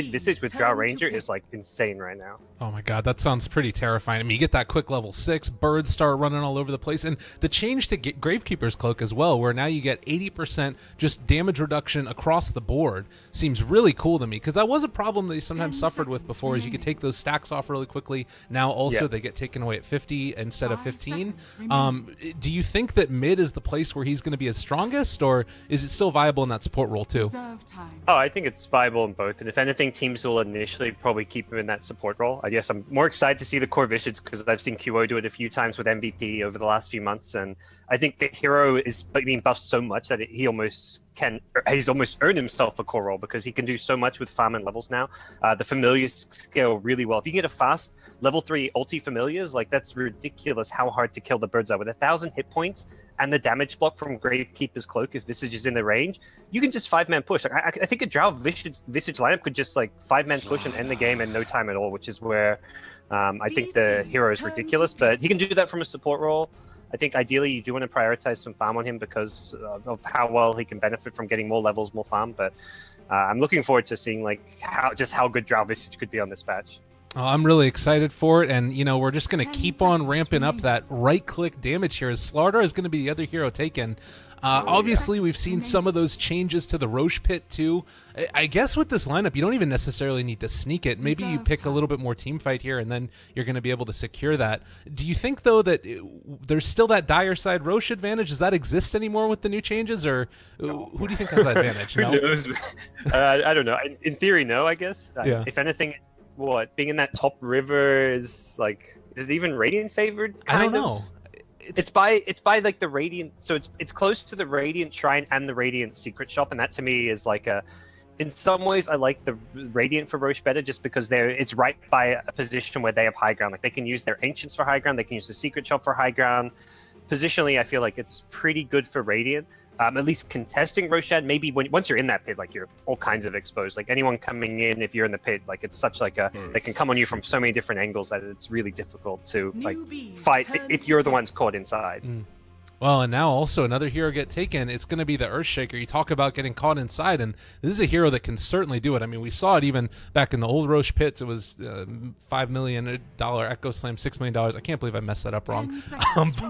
Visage with Drow Ranger is like insane right now. Oh my god, that sounds pretty terrifying. I mean, you get that quick level 6, birds start running all over the place, and the change to Gravekeeper's Cloak as well, where now you get 80% just damage reduction across the board, seems really cool to me, because that was a problem that you sometimes suffered with before, is you could take those stacks off really quickly. Now also they get taken away at 50 instead of 15. Do you think that mid is the place where he's going to be his strongest, or is it still viable in that support role too? Oh, I think it's viable in both, and if anything, teams will initially probably keep him in that support role. I guess I'm more excited to see the core Visage because I've seen QO do it a few times with MVP over the last few months, and I think the hero is being buffed so much that he's almost earned himself a core role because he can do so much with farm and levels now. The familiars scale really well. If you get a fast level 3 ulti familiars, like that's ridiculous how hard to kill the birds are. With 1,000 hit points and the damage block from Gravekeeper's Cloak, if Visage is in the range, you can just 5-man push. Like, I think a Drow Visage lineup could just like 5-man push and end the game in no time at all, which is where I think the hero is ridiculous, but he can do that from a support role. I think ideally you do want to prioritize some farm on him because of how well he can benefit from getting more levels, more farm, but I'm looking forward to seeing like how good Drow Visage could be on this patch. Oh, I'm really excited for it, and we're just going to keep on ramping up that right-click damage here, as Slardar is going to be the other hero taken. Obviously, we've seen some of those changes to the Roche Pit, too. I guess with this lineup, you don't even necessarily need to sneak it. Maybe you pick a little bit more team fight here, and then you're going to be able to secure that. Do you think, though, that there's still that dire side Roche advantage? Does that exist anymore with the new changes, or who do you think has that advantage? Who knows? I don't know. In theory, no, I guess. Yeah. If anything, being in that top river is it even Radiant favored? I don't know. It's by like the Radiant, so it's close to the Radiant Shrine and the Radiant Secret Shop, and that to me is like in some ways I like the Radiant for Roche better just because it's right by a position where they have high ground. Like they can use their Ancients for high ground, they can use the Secret Shop for high ground. Positionally, I feel like it's pretty good for Radiant. At least contesting Roshad, maybe once you're in that pit, like you're all kinds of exposed. Like anyone coming in, if you're in the pit, like it's such like they can come on you from so many different angles that it's really difficult to like fight if you're the ones caught inside. Well, and now also another hero get taken. It's going to be the Earthshaker. You talk about getting caught inside, and this is a hero that can certainly do it. I mean, we saw it even back in the old Roche pits. It was $5 million Echo Slam, $6 million. I can't believe I messed that up wrong.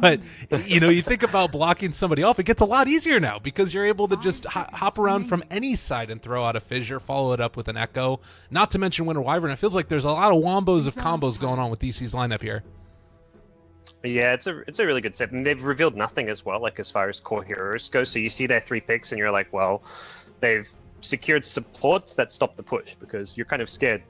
But you think about blocking somebody off. It gets a lot easier now because you're able to just hop around from any side and throw out a fissure, follow it up with an Echo. Not to mention Winter Wyvern. It feels like there's a lot of wombos of combos going on with DC's lineup here. Yeah, it's a really good set. And they've revealed nothing as well, like as far as core heroes go. So you see their 3 picks and you're like, well, they've secured supports that stop the push because you're kind of scared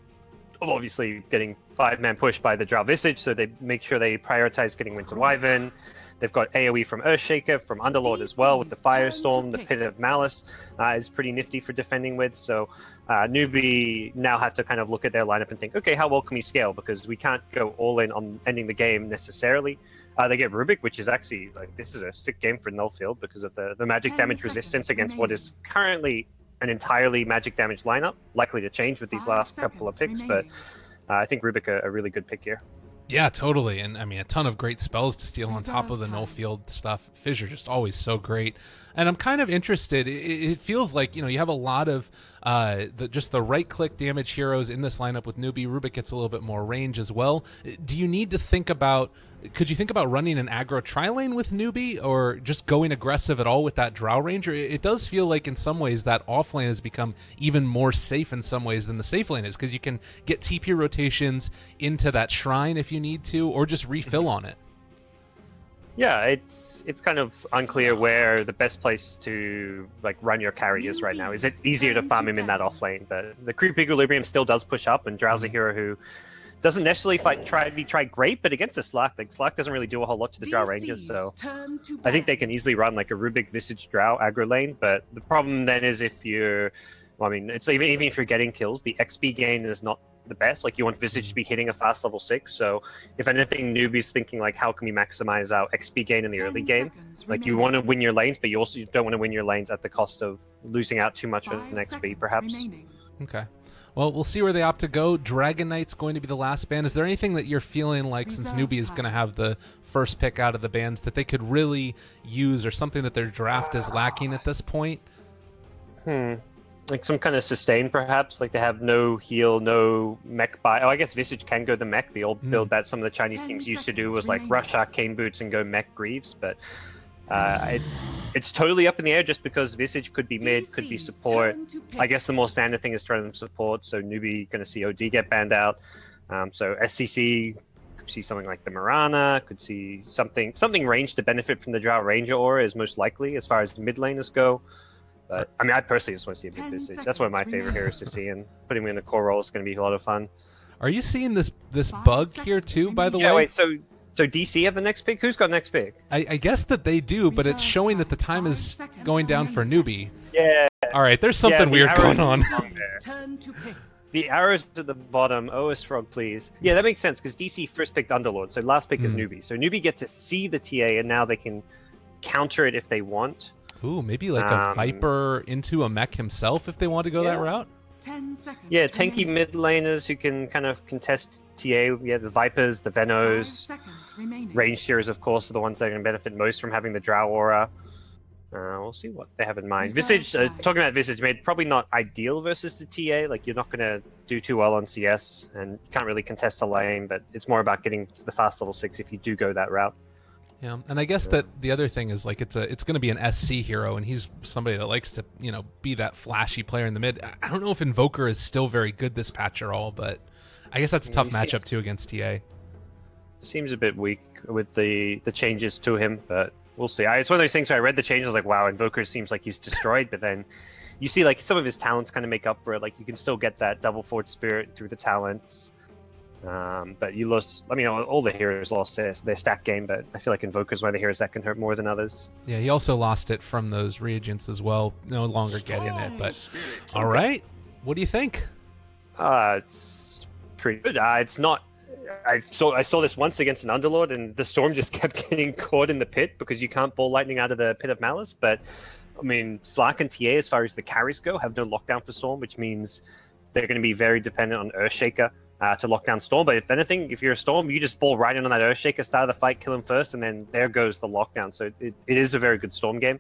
of obviously getting 5-man push by the Drow Visage, so they make sure they prioritize getting Winter Wyvern. They've got AoE from Earthshaker, from Underlord as well with the Firestorm. The Pit of Malice is pretty nifty for defending with. So NewBee now have to kind of look at their lineup and think, okay, how well can we scale? Because we can't go all in on ending the game necessarily. They get Rubik, which is actually, like, this is a sick game for Nullfield because of the magic damage resistance against what is currently an entirely magic damage lineup, likely to change with these last couple of picks. But I think Rubik a really good pick here. Yeah, totally. And I mean, a ton of great spells to steal on top of the no-field stuff. Fissure just always so great. And I'm kind of interested. It feels like, you have a lot of just the right-click damage heroes in this lineup with NewBee. Rubik gets a little bit more range as well. Do you need to think about, could you think about running an aggro tri-lane with NewBee or just going aggressive at all with that Drow Ranger? It does feel like in some ways that off-lane has become even more safe in some ways than the safe lane is because you can get TP rotations into that shrine if you need to or just refill on it. Yeah, it's kind of unclear where the best place to like run your carry is right now. Is it easier to farm him in that off lane? But the creep equilibrium still does push up, and Drow's a hero who doesn't necessarily try great, but against the Slack, like Slack doesn't really do a whole lot to the Drow Rangers. So I think they can easily run like a Rubik Visage Drow aggro lane. But the problem then is if you're, well, I mean, it's even if you're getting kills, the XP gain is not the best. Like you want Visage to be hitting a fast level 6. So if anything, NewBee's thinking like, how can we maximize our XP gain in the early game? Like you want to win your lanes, but you also don't want to win your lanes at the cost of losing out too much on XP, perhaps. Okay. Well, we'll see where they opt to go. Dragon Knight's going to be the last band. Is there anything that you're feeling like, since NewBee is going to have the first pick out of the bands, that they could really use, or something that their draft is lacking at this point? Like some kind of sustain, perhaps. Like they have no heal, no mech buy. Oh, I guess Visage can go the mech. The old build that some of the Chinese teams used to do was like rush Arcane Boots and go mech Greaves. But it's totally up in the air just because Visage could be mid, could be support. I guess the more standard thing is throwing them support. So NewBee going to see OD get banned out. So SCC could see something like the Mirana, could see something range to benefit from the Drow Ranger aura is most likely as far as mid laners go. But I mean, I personally just want to see a big Visage. That's one of my favorite heroes to see, and putting him in a core role is going to be a lot of fun. Are you seeing this bug here too? By the way, wait. So DC have the next pick. Who's got next pick? I guess that they do, but it's showing that the time is going down for NewBee. Yeah. All right, there's something weird going on. The arrows at the bottom. OS Frog, please. Yeah, that makes sense because DC first picked Underlord, so last pick is NewBee. So NewBee get to see the TA, and now they can counter it if they want. Ooh, maybe like a Viper into a mech himself if they want to go that route? 10 seconds. Yeah, tanky mid laners who can kind of contest TA. Yeah, the Vipers, the Venos. Ranged heroes, of course, are the ones that are going to benefit most from having the Drow aura. We'll see what they have in mind. Visage, talking about Visage, made probably not ideal versus the TA. Like, you're not going to do too well on CS, and you can't really contest the lane, but it's more about getting the fast level 6 if you do go that route. Yeah, and I guess that the other thing is like it's going to be an SC hero, and he's somebody that likes to be that flashy player in the mid. I don't know if Invoker is still very good this patch at all, but I guess that's a tough matchup too against TA. Seems a bit weak with the changes to him, but we'll see. It's one of those things where I read the changes, like, wow, Invoker seems like he's destroyed, but then you see like some of his talents kind of make up for it. Like you can still get that double Fort Spirit through the talents. But you lost. I mean, all the heroes lost their stack game, but I feel like Invoker's one of the heroes that can hurt more than others. Yeah, he also lost it from those reagents as well. No longer getting it, but all right. What do you think? It's pretty good. It's not. I saw this once against an Underlord, and the Storm just kept getting caught in the pit because you can't ball lightning out of the Pit of Malice. But I mean, Slack and TA, as far as the carries go, have no lockdown for Storm, which means they're going to be very dependent on Earthshaker to lock down Storm. But if anything, if you're a Storm, you just ball right in on that Earthshaker, start of the fight, kill him first, and then there goes the lockdown. So it is a very good Storm game.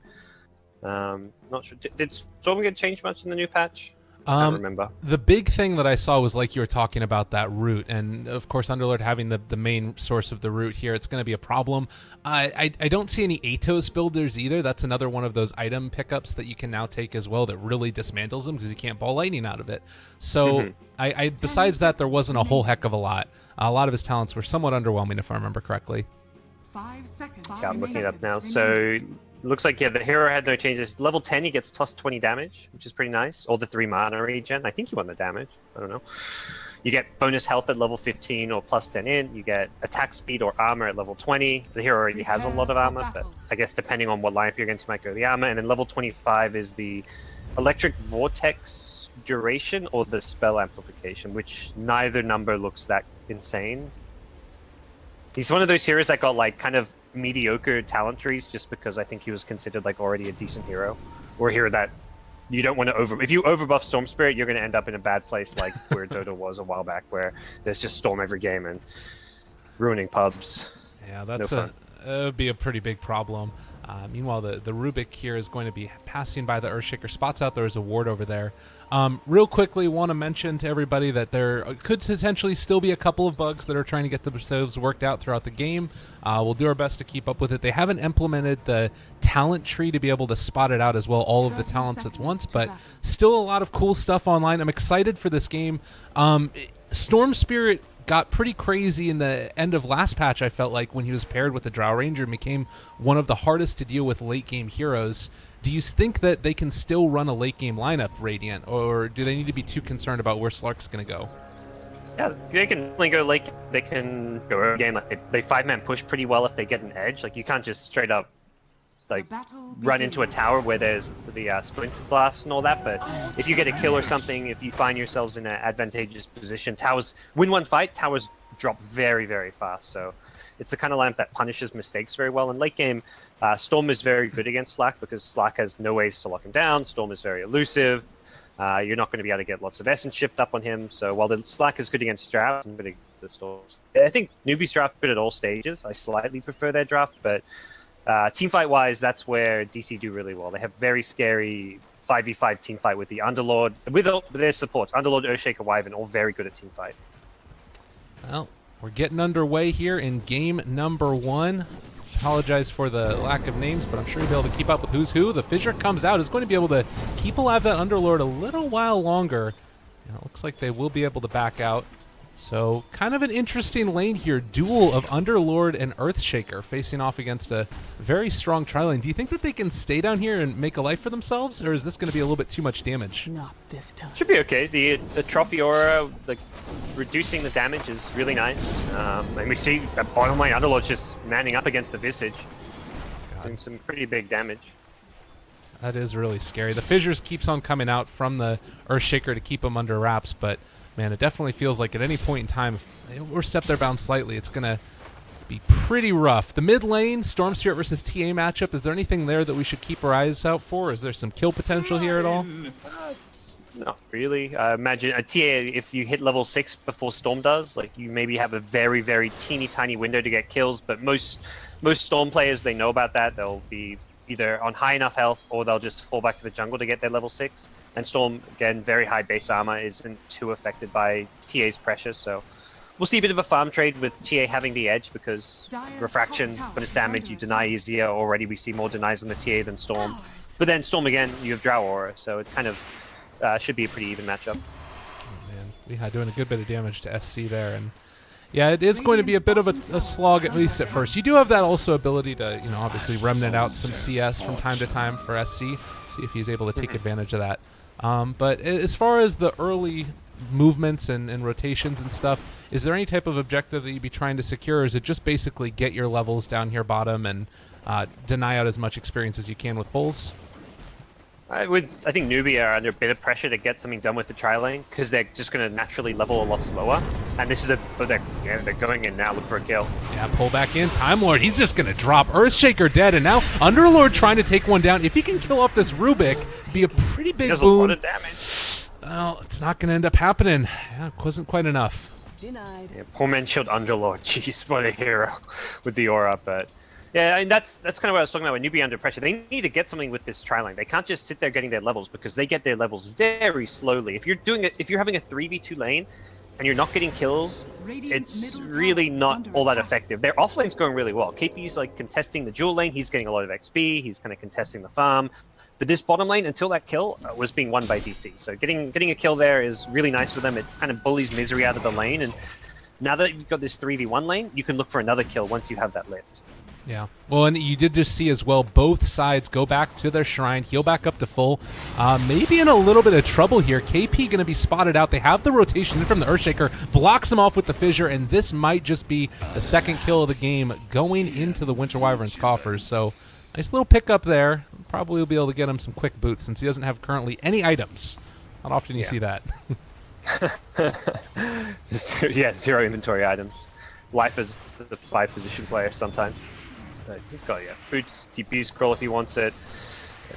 Not sure. Did Storm get changed much in the new patch? I can't remember. The big thing that I saw was like you were talking about that root, and of course Underlord having the main source of the root here, it's going to be a problem. I don't see any Atos builders either. That's another one of those item pickups that you can now take as well that really dismantles them because you can't ball lightning out of it. So I besides that, there wasn't a whole heck of a lot. A lot of his talents were somewhat underwhelming, if I remember correctly. 5 seconds. Yeah, I'm looking it up now. So looks like, yeah, the hero had no changes. Level 10, he gets plus 20 damage, which is pretty nice. All the 3 mana regen. I think he won the damage. I don't know. You get bonus health at level 15 or plus 10 in. You get attack speed or armor at level 20. The hero already has a lot of armor, but I guess depending on what lineup you're against, you might go the armor. And then level 25 is the electric vortex duration or the spell amplification, which neither number looks that insane. He's one of those heroes that got like kind of mediocre talent trees just because I think he was considered like already a decent hero, or a hero that you don't want to if you overbuff Storm Spirit, you're going to end up in a bad place like where Dota was a while back, where there's just Storm every game and ruining pubs. Yeah, that would be a pretty big problem. Meanwhile, the Rubik here is going to be passing by the Earthshaker spots out. There's a ward over there. Real quickly, want to mention to everybody that there could potentially still be a couple of bugs that are trying to get themselves worked out throughout the game. We'll do our best to keep up with it. They haven't implemented the talent tree to be able to spot it out as well, all of the talents at once, but still a lot of cool stuff online. I'm excited for this game. Storm Spirit got pretty crazy in the end of last patch, I felt like, when he was paired with the Drow Ranger and became one of the hardest to deal with late-game heroes. Do you think that they can still run a late-game lineup, Radiant, or do they need to be too concerned about where Slark's going to go? Yeah, they can definitely go late. They can go early game. Like, they 5-man push pretty well if they get an edge. Like, you can't just straight up like run into a tower where there's the splint blast and all that, but if you get a kill or something, if you find yourselves in an advantageous position, towers win one fight, towers drop very, very fast. So it's the kind of lineup that punishes mistakes very well. In late game, Storm is very good against Slack because Slack has no ways to lock him down. Storm is very elusive. You're not going to be able to get lots of Essence shift up on him. So while the Slack is good against drafts and good against the Storms, I think newbies draft good at all stages. I slightly prefer their draft, but teamfight wise, that's where DC do really well. They have very scary 5v5 team fight with the Underlord, with their supports. Underlord, Earthshaker, Wyvern, all very good at team fight. Well, we're getting underway here in game number 1. Apologize for the lack of names, but I'm sure you'll be able to keep up with who's who. The Fissure comes out, is going to be able to keep alive that Underlord a little while longer. You know, it looks like they will be able to back out. So kind of an interesting lane here. Duel of Underlord and Earthshaker facing off against a very strong tri-lane. Do you think that they can stay down here and make a life for themselves, or is this going to be a little bit too much damage? Not this time. Should be okay. The Trophy Aura, like, reducing the damage is really nice. And we see that bottom lane Underlord just manning up against the Visage. Doing some pretty big damage. That is really scary. The Fissures keeps on coming out from the Earthshaker to keep them under wraps, but man, it definitely feels like at any point in time, if they overstep their bounds slightly, it's going to be pretty rough. The mid lane, Storm Spirit versus TA matchup, is there anything there that we should keep our eyes out for? Is there some kill potential here at all? Not really. Imagine a TA, if you hit level 6 before Storm does, like you maybe have a very, very teeny tiny window to get kills, but most Storm players, they know about that. They'll be either on high enough health or they'll just fall back to the jungle to get their level 6. And Storm, again, very high base armor, isn't too affected by TA's pressure, so we'll see a bit of a farm trade with TA having the edge because Refraction, bonus damage, you deny easier. Already we see more denies on the TA than Storm. But then Storm again, you have Drow Aura, so it kind of should be a pretty even matchup. Oh, man, Weeha doing a good bit of damage to SC there, and yeah, it is going to be a bit of a slog, at least at first. You do have that also ability to, you know, obviously remnant out some CS from time to time for SC, see if he's able to take advantage of that. But as far as the early movements and rotations and stuff, is there any type of objective that you'd be trying to secure, or is it just basically get your levels down here bottom and deny out as much experience as you can with pulls? I think NewBee are under a bit of pressure to get something done with the tri-lane because they're just going to naturally level a lot slower. And this is they're going in now, look for a kill. Yeah, pull back in. Time Lord, he's just going to drop. Earthshaker dead, and now Underlord trying to take one down. If he can kill off this Rubik, it'd be a pretty big Does boon. a lot of damage. Well, it's not going to end up happening. Yeah, it wasn't quite enough. Denied. Yeah, poor man shield Underlord. Jeez, what a hero with the aura, but yeah, I mean, that's kind of what I was talking about with NewBee under pressure. They need to get something with this tri-lane. They can't just sit there getting their levels because they get their levels very slowly. If you're having a 3v2 lane and you're not getting kills, it's really not all that effective. Their off lane's going really well. KP's like contesting the dual lane. He's getting a lot of XP. He's kind of contesting the farm. But this bottom lane, until that kill, was being won by DC. So getting a kill there is really nice for them. It kind of bullies Misery out of the lane. And now that you've got this 3v1 lane, you can look for another kill once you have that lift. Yeah. Well, and you did just see as well, both sides go back to their shrine, heal back up to full. Maybe in a little bit of trouble here. KP going to be spotted out. They have the rotation in from the Earthshaker, blocks him off with the Fissure, and this might just be the second kill of the game going into the Winter Wyvern's coffers. So nice little pickup there. Probably will be able to get him some quick boots since he doesn't have currently any items. Not often you see that. Yeah, 0 inventory items. Life as the 5 position player sometimes. He's got boots, TP scroll if he wants it,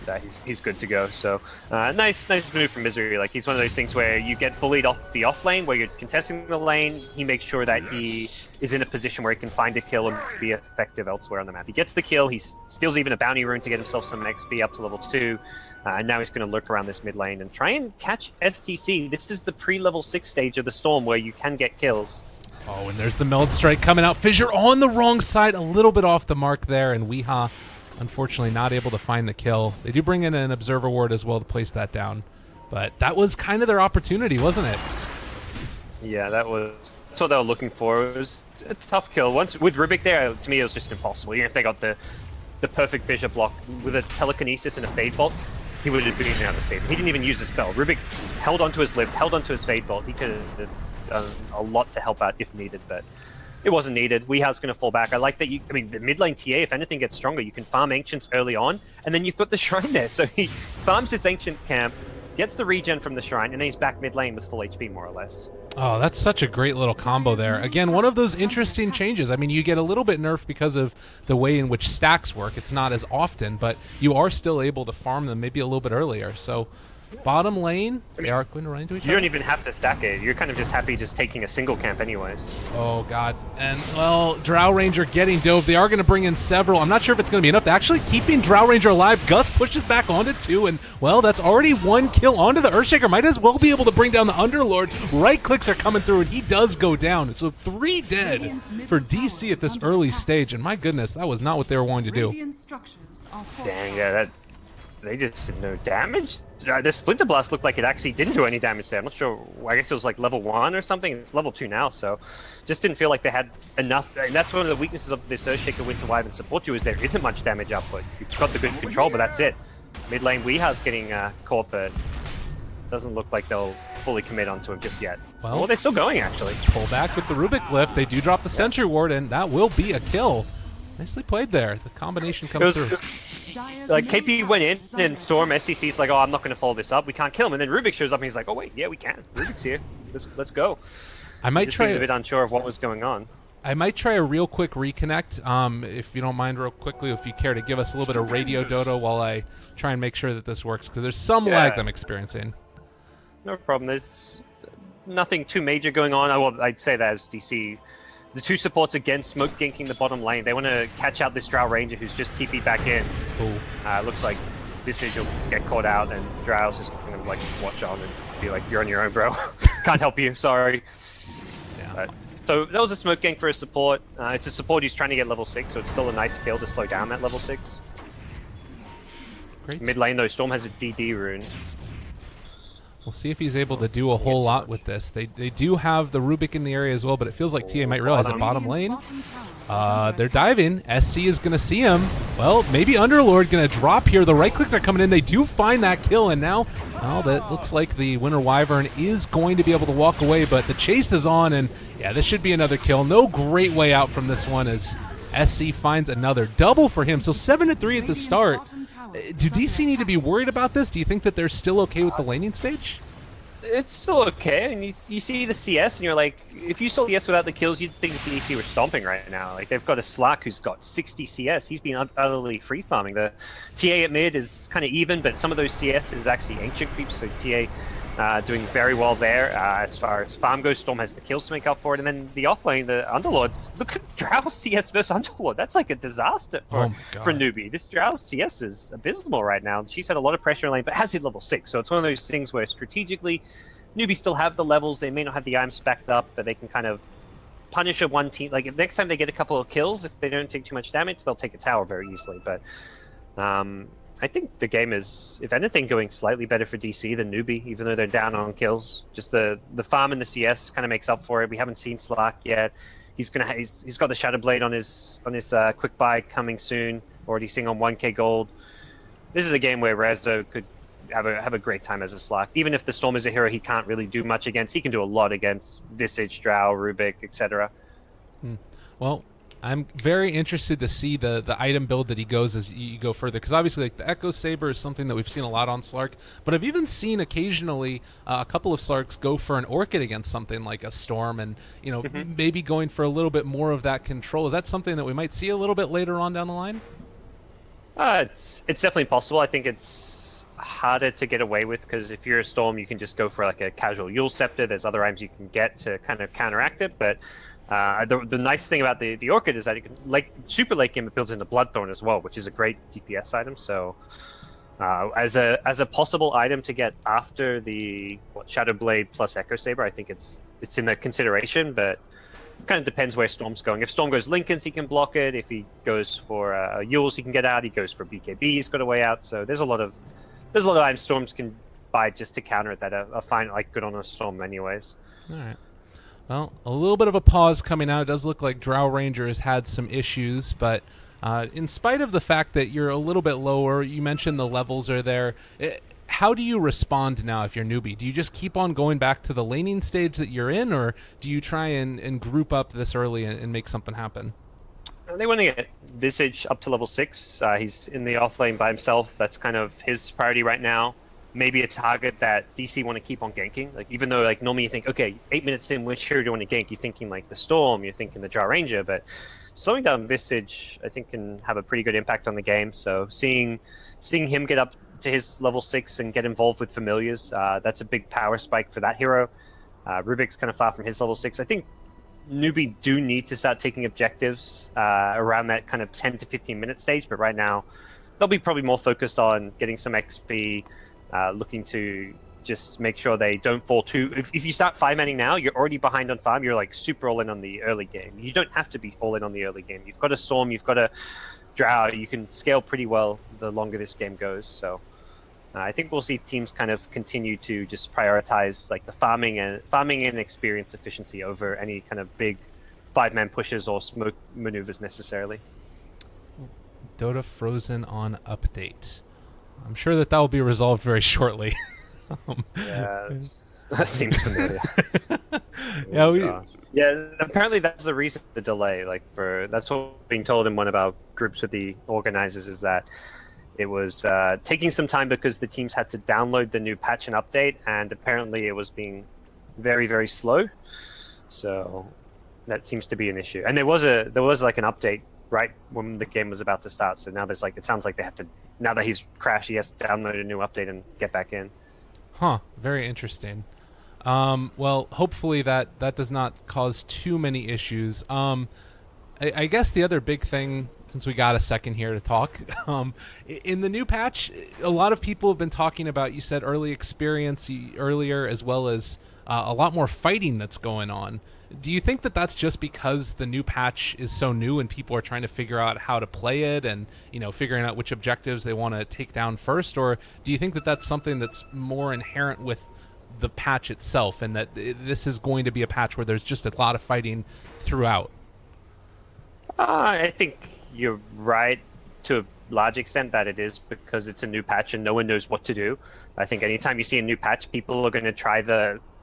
and he's good to go. So nice move from Misery. Like he's one of those things where you get bullied off the off lane, where you're contesting the lane. He makes sure that he is in a position where he can find a kill and be effective elsewhere on the map. He gets the kill. He steals even a bounty rune to get himself some XP up to level 2, and now he's going to lurk around this mid lane and try and catch STC. This is the pre-level 6 stage of the Storm where you can get kills. Oh, and there's the Meld Strike coming out. Fissure on the wrong side, a little bit off the mark there, and Weeha unfortunately not able to find the kill. They do bring in an Observer Ward as well to place that down, but that was kind of their opportunity, wasn't it? Yeah, that's what they were looking for. It was a tough kill. Once with Rubik there, to me it was just impossible. Even if they got the perfect Fissure block with a Telekinesis and a Fade Bolt, he would have been able to save him. He didn't even use the spell. Rubik held onto his lift, held onto his Fade Bolt. He could have done a lot to help out if needed, but it wasn't needed. Weeha's going to fall back. I like that the mid lane TA, if anything gets stronger, you can farm Ancients early on, and then you've got the Shrine there. So he farms this Ancient camp, gets the regen from the Shrine, and then he's back mid lane with full HP, more or less. Oh, that's such a great little combo there. Again, one of those interesting changes. I mean, you get a little bit nerfed because of the way in which stacks work. It's not as often, but you are still able to farm them maybe a little bit earlier. So Bottom lane, they are going to run into each You other. don't even have to stack it. You're kind of just happy just taking a single camp anyways. Oh, God. And, well, Drow Ranger getting dove. They are going to bring in several. I'm not sure if it's going to be enough to actually keeping Drow Ranger alive. Gus pushes back onto 2, and, well, that's already 1 kill onto the Earthshaker. Might as well be able to bring down the Underlord. Right clicks are coming through, and he does go down. So 3 dead for DC at this early stage, and my goodness, that was not what they were wanting to do. Radiant structures are Dang, yeah, they just did no damage. The Splinter Blast looked like it actually didn't do any damage there. I'm not sure. I guess it was like level 1 or something. It's level 2 now, so just didn't feel like they had enough. And that's one of the weaknesses of this Earthshaker Winter Wyvern support you is there isn't much damage output. You've got the good control, but that's it. Mid lane Weeha's getting caught, but doesn't look like they'll fully commit onto him just yet. Well, they're still going actually. Pull back with the Rubik Glyph. They do drop the Sentry Ward, and that will be a kill. Nicely played there. The combination comes through. Like KP went in and Storm SCC's like, oh, I'm not going to follow this up. We can't kill him. And then Rubik shows up and he's like, oh wait, yeah, we can. Rubik's here. Let's go. I might just try a bit unsure of what was going on. I might try a real quick reconnect. If you don't mind, real quickly, if you care to give us a little bit of radio Dota while I try and make sure that this works, because there's some lag I'm experiencing. No problem. There's nothing too major going on. Well, I'd say that as DC. The 2 supports against smoke ganking the bottom lane. They want to catch out this Drow Ranger who's just TP'd back in. Looks like Visage will get caught out and Drow's just going to like watch on and be like, you're on your own, bro. Can't help you, sorry. Yeah. So that was a smoke gank for a support. It's a support who's trying to get level 6, so it's still a nice kill to slow down that level 6. Great. Mid lane though, Storm has a DD rune. We'll see if he's able to do a whole lot with this. They do have the Rubik in the area as well, but it feels like TA might realize that bottom lane. They're diving. SC is going to see him. Well, maybe Underlord going to drop here. The right clicks are coming in. They do find that kill, and now, well, that looks like the Winter Wyvern is going to be able to walk away, but the chase is on, and yeah, this should be another kill. No great way out from this one as SC finds another double for him. So 7-3 at the start. Do DC need to be worried about this? Do you think that they're still okay with the laning stage? It's still okay. And you see the CS and you're like, if you saw CS without the kills, you'd think DC were stomping right now. Like they've got a Slack who's got 60 CS. He's been utterly free farming. The TA at mid is kind of even, but some of those CS is actually ancient creeps. So TA doing very well there. As far as farm goes, Storm has the kills to make up for it. And then the offlane, the Underlords, look at Drow's CS versus Underlord. That's like a disaster for NewBee. This Drow's CS is abysmal right now. She's had a lot of pressure in lane, but has hit level 6. So it's one of those things where strategically, NewBee still have the levels. They may not have the items backed up, but they can kind of punish a one team. Like next time they get a couple of kills, if they don't take too much damage, they'll take a tower very easily. But I think the game is, if anything, going slightly better for DC than NewBee, even though they're down on kills. Just the farm and the CS kind of makes up for it. We haven't seen Slack yet. He's got the Shadow Blade on his quick buy coming soon. Already seeing on 1k gold. This is a game where Rezo could have a great time as a Slack. Even if the Storm is a hero he can't really do much against, he can do a lot against Visage, Drow, Rubik, etc. Well, I'm very interested to see the item build that he goes as you go further, because obviously like the Echo Saber is something that we've seen a lot on Slark, but I've even seen occasionally a couple of Slarks go for an Orchid against something like a Storm, and maybe going for a little bit more of that control. Is that something that we might see a little bit later on down the line? It's definitely possible. I think it's harder to get away with, because if you're a Storm, you can just go for like a casual Yule Scepter. There's other items you can get to kind of counteract it, but the nice thing about the Orchid is that you can super late game, it builds in the Bloodthorn as well, which is a great DPS item. So as a possible item to get after the Shadow Blade plus Echo Saber, I think it's in the consideration, but it kind of depends where Storm's going. If Storm goes Linken's, he can block it. If he goes for Yules, he can get out. He goes for BKB, he's got a way out. So there's a lot of items Storms can buy just to counter it that are fine, like good on a Storm anyways. All right. Well, a little bit of a pause coming out. It does look like Drow Ranger has had some issues, but in spite of the fact that you're a little bit lower, you mentioned the levels are there. How do you respond now if you're NewBee? Do you just keep on going back to the laning stage that you're in, or do you try and group up this early and make something happen? They want to get Visage up to level 6. He's in the off lane by himself. That's kind of his priority right now. Maybe a target that DC want to keep on ganking. Like, even though like normally you think, okay, 8 minutes in, which hero do you want to gank? You're thinking like the Storm, you're thinking the Drow Ranger, but slowing down Visage, I think, can have a pretty good impact on the game. So seeing him get up to his level 6 and get involved with familiars. That's a big power spike for that hero. Rubik's kind of far from his level 6. I think NewBee do need to start taking objectives around that kind of 10 to 15 minute stage, but right now they'll be probably more focused on getting some XP, looking to just make sure they don't fall too. If you start 5-manning now, you're already behind on farm. You're like super all in on the early game. You don't have to be all in on the early game. You've got a Storm, you've got a Drow. You can scale pretty well the longer this game goes. So I think we'll see teams kind of continue to just prioritize like the farming and experience efficiency over any kind of big 5-man pushes or smoke maneuvers necessarily. Dota Frozen on update. I'm sure that will be resolved very shortly. Yeah, that seems familiar. Yeah, apparently that's the reason for the delay. That's what we're being told in one of our groups with the organizers, is that it was taking some time because the teams had to download the new patch and update, and apparently it was being very, very slow. So that seems to be an issue. And there was like an update right when the game was about to start. So now there's it sounds like they have to, now that he's crashed, he has to download a new update and get back in. Huh. Very interesting. Well, hopefully that does not cause too many issues. I guess the other big thing, since we got a second here to talk, in the new patch, a lot of people have been talking about, you said early experience earlier, as well as a lot more fighting that's going on. Do you think that that's just because the new patch is so new and people are trying to figure out how to play it and, figuring out which objectives they want to take down first? Or do you think that that's something that's more inherent with the patch itself, and that this is going to be a patch where there's just a lot of fighting throughout? I think you're right to a large extent that it is because it's a new patch and no one knows what to do. I think anytime you see a new patch, people are going to try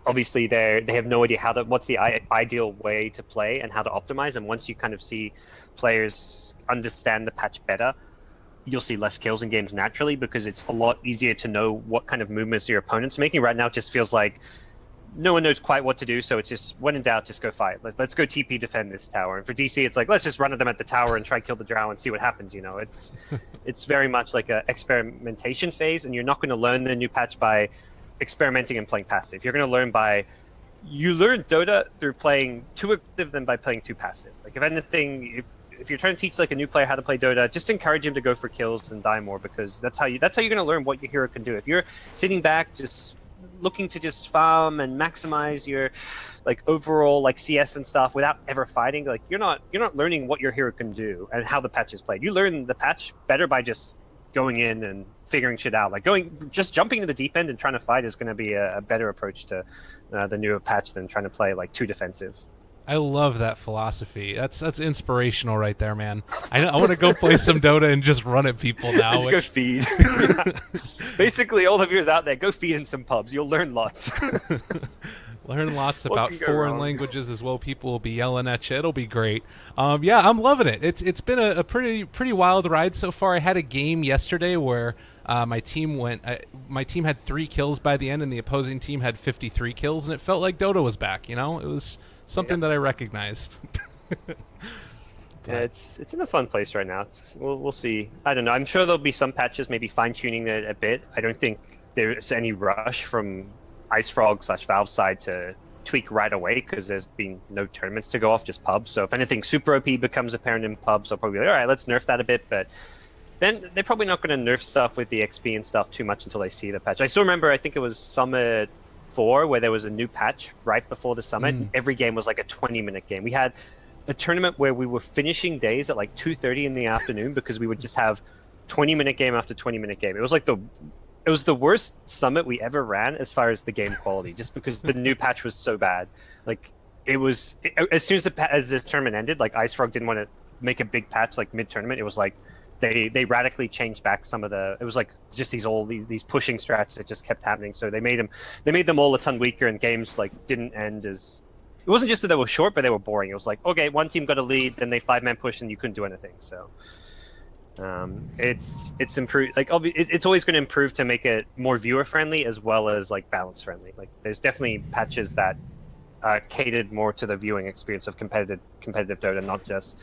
obviously they have no idea what's the ideal way to play and how to optimize. And once you kind of see players understand the patch better, you'll see less kills in games naturally, because it's a lot easier to know what kind of movements your opponent's making. Right now it just feels like no one knows quite what to do, so it's just, when in doubt, just go fight. Let's go TP defend this tower. And for DC, it's like, let's just run at them at the tower and try kill the drow and see what happens. It's very much like a experimentation phase, and you're not going to learn the new patch by experimenting and playing passive. You're going to learn you learn Dota through playing too aggressive than by playing too passive. If anything, if you're trying to teach a new player how to play Dota, just encourage him to go for kills and die more, because that's how you're going to learn what your hero can do. If you're sitting back just looking to just farm and maximize your overall CS and stuff without ever fighting, you're not learning what your hero can do and how the patch is played. You learn the patch better by just going in and figuring shit out. Just jumping to the deep end and trying to fight is going to be a better approach to the newer patch than trying to play too defensive. I love that philosophy. That's inspirational right there, man. I want to go play some Dota and just run at people now. Go feed. Basically, all the viewers out there, go feed in some pubs. You'll learn lots. Learn lots about foreign languages as well. People will be yelling at you. It'll be great. Yeah, I'm loving it. It's been a pretty wild ride so far. I had a game yesterday where my team had 3 kills by the end, and the opposing team had 53 kills, and it felt like Dota was back. It was something that I recognized. Yeah, it's in a fun place right now. We'll see. I don't know. I'm sure there'll be some patches, maybe fine-tuning it a bit. I don't think there's any rush from IceFrog/Valve side to tweak right away, because there's been no tournaments to go off, just pubs. So if anything super OP becomes apparent in pubs, they'll probably be like, all right, let's nerf that a bit. But then they're probably not going to nerf stuff with the XP and stuff too much until they see the patch. I still remember, I think it was Summit 4, where there was a new patch right before the summit. And every game was like a 20-minute game. We had a tournament where we were finishing days at 2:30 in the afternoon, because we would just have 20-minute game after 20-minute game. It was the worst summit we ever ran as far as the game quality, just because the new patch was so bad. As soon as the tournament ended, IceFrog didn't want to make a big patch mid-tournament. It was they radically changed back some of it was just these pushing strats that just kept happening. So they made them all a ton weaker, and games didn't end as. It wasn't just that they were short, but they were boring. It was okay, one team got a lead, then they 5-man push, and you couldn't do anything. So it's improved. It's always going to improve to make it more viewer friendly as well as balance friendly. There's definitely patches that catered more to the viewing experience of competitive Dota, not just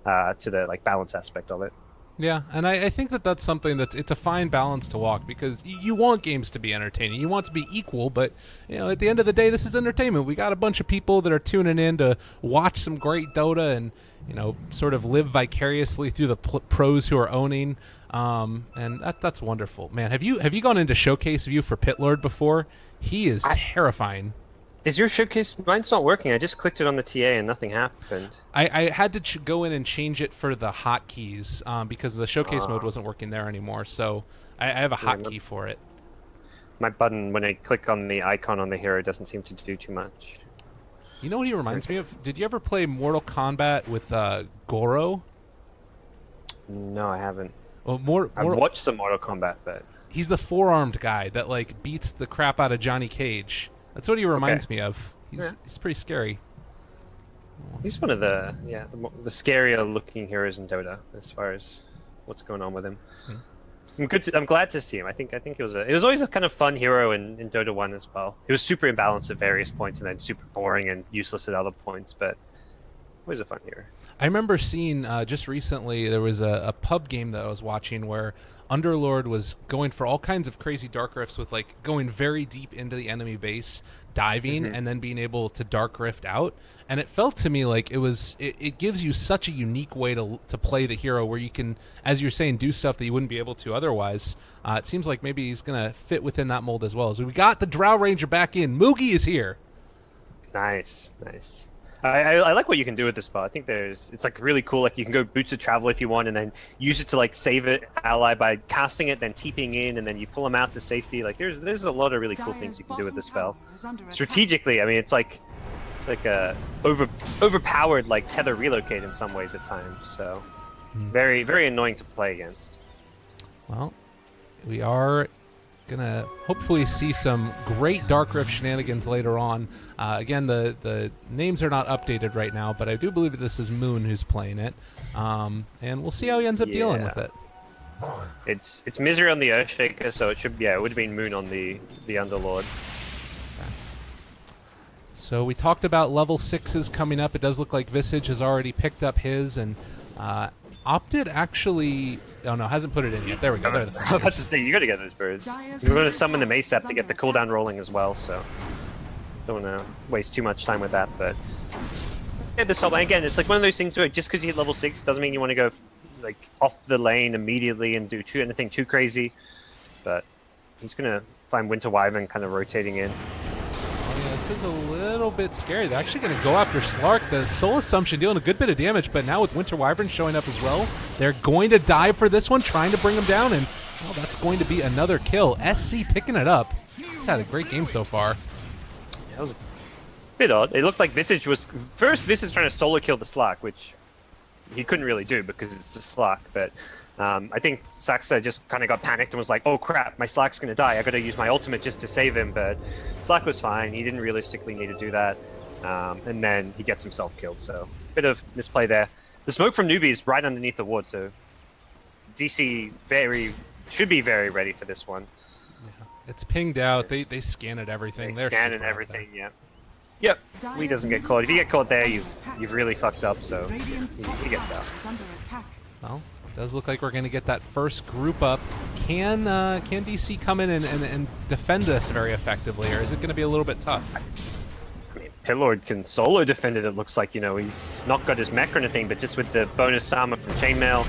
to the balance aspect of it. Yeah, and I think that that's something it's a fine balance to walk, because you want games to be entertaining. You want to be equal, but at the end of the day, this is entertainment. We got a bunch of people that are tuning in to watch some great Dota and sort of live vicariously through the pros who are owning. And that's wonderful, man. Have you gone into showcase view for Pitlord before? He is terrifying. Is your showcase? Mine's not working. I just clicked it on the TA and nothing happened. I had to go in and change it for the hotkeys because the showcase mode wasn't working there anymore. So I have a hotkey for it. My button, when I click on the icon on the hero, doesn't seem to do too much. You know what he reminds me of? Did you ever play Mortal Kombat with Goro? No, I haven't. Well, I've watched some Mortal Kombat, but he's the four-armed guy that beats the crap out of Johnny Cage. That's what he reminds me of. He's pretty scary. He's one of the scarier looking heroes in Dota as far as what's going on with him. I'm glad to see him. I think it was always a kind of fun hero in Dota 1 as well. He was super imbalanced at various points and then super boring and useless at other points, but always a fun hero. I remember seeing just recently there was a pub game that I was watching where Underlord was going for all kinds of crazy dark rifts with going very deep into the enemy base, diving, and then being able to dark rift out. And it felt to me like it gives you such a unique way to play the hero where you can, as you're saying, do stuff that you wouldn't be able to otherwise. It seems like maybe he's going to fit within that mold as well. So we got the Drow Ranger back in. Moogie is here. Nice. I like what you can do with this spell. I think it's really cool. You can go Boots of Travel if you want, and then use it to save it ally by casting it, then TPing in, and then you pull them out to safety. There's a lot of really cool things you can do with this spell. Strategically, I mean, it's like a overpowered tether relocate in some ways at times. So very, very annoying to play against. Well, we are gonna hopefully see some great Dark Rift shenanigans later on. Again, the names are not updated right now, but I do believe that this is Moon who's playing it, and we'll see how he ends up dealing with it. It's Misery on the Earthshaker, so it would have been Moon on the Underlord. Okay. So we talked about level 6s coming up. It does look like Visage has already picked up his, and Opted actually... Oh, no, hasn't put it in yet. There we go. I was about to say, you gotta get those birds. You're going to summon the Mace to get the cooldown rolling as well, so... Don't want to waste too much time with that, but... Yeah, this top, again, it's one of those things where just because you hit level 6 doesn't mean you want to go off the lane immediately and do anything too crazy. But he's going to find Winter Wyvern kind of rotating in. Oh, yeah, this is a little bit scary. They're actually going to go after Slark. The Soul Assumption dealing a good bit of damage, but now with Winter Wyvern showing up as well, they're going to dive for this one, trying to bring him down, and that's going to be another kill. SC picking it up. He's had a great game so far. Yeah, that was a bit odd. It looked like Visage was... First, Visage trying to solo kill the Slark, which he couldn't really do because it's a Slark, but... I think Saxa just kind of got panicked and was like, oh crap, my Slark's going to die. I got to use my ultimate just to save him, but Slark was fine. He didn't realistically need to do that. And then he gets himself killed, so bit of misplay there. The smoke from NewBee is right underneath the ward, so DC should be very ready for this one. Yeah. It's pinged out. They scan at everything. They're scanning everything, yeah. Yep, Lee doesn't get caught. If you get caught there, you've really fucked up, so he gets out. Well, it does look like we're going to get that first group up. Can DC come in and defend us very effectively, or is it going to be a little bit tough? I mean, Pitlord can solo defend it, it looks like. He's not got his mech or anything, but just with the bonus armor from Chainmail,